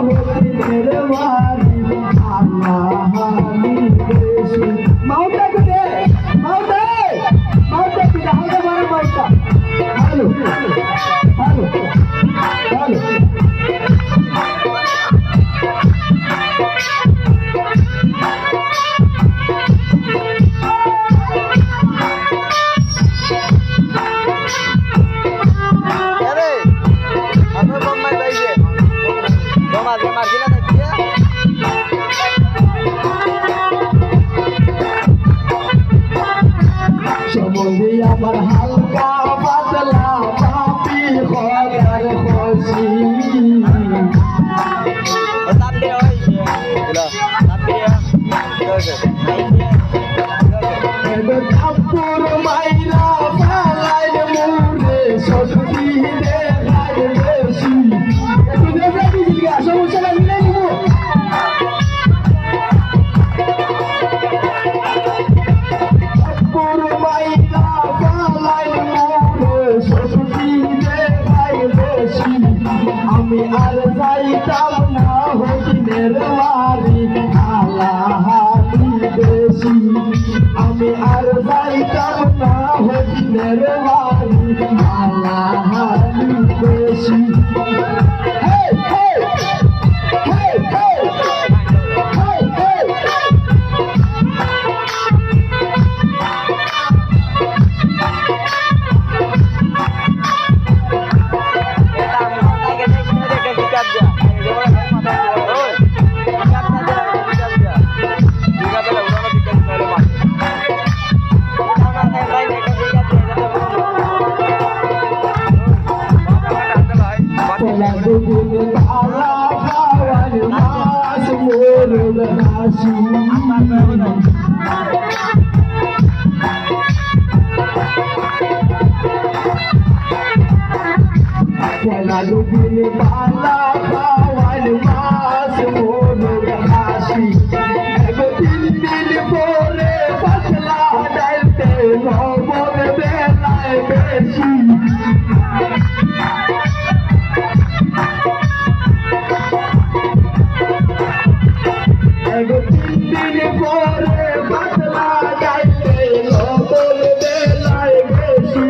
হরিণের বাড়ি আল্লাহালি বেশি মাউটা দে মাউটা মাউটা কি হালকা মারা মাউটা হ্যালো হ্যালো হ্যালো সমন্ধে আমার হালকা পাতলা পাপি খয়ার খুশি কাপুর মাইরা পালাই মুরে সত্যি দেখাই বেশি একটু দেখে দিদি সমস্যা মিলে নিব কাপুর মাইরা পালাই মুরে সত্যি দেখাই বেশি আমি আর যাইতাম না হরিণের বাড়ি আল্লাহালি বেশি আমি আর যাইতাম না হরিণের বাড়ি আল্লাহালি বেশি পালা খাওয়ার মাছ মোরল হাসি পলা দুদিন পালা খাওয়ার মাছ মোরল হাসি তিন দিন পরে পাতলা ডালতে নবর বেলায় বেশি তিন পরে পাতলা গাইতে নবর বেলায় বেশি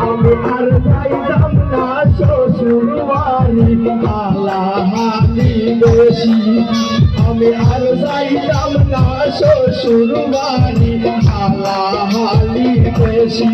আমি আর যাইতাম না শ্বশুর বাড়ি আল্লাহালি বেশি আমি আর যাইতাম না শ্বশুর বাড়ি আল্লাহালি বেশি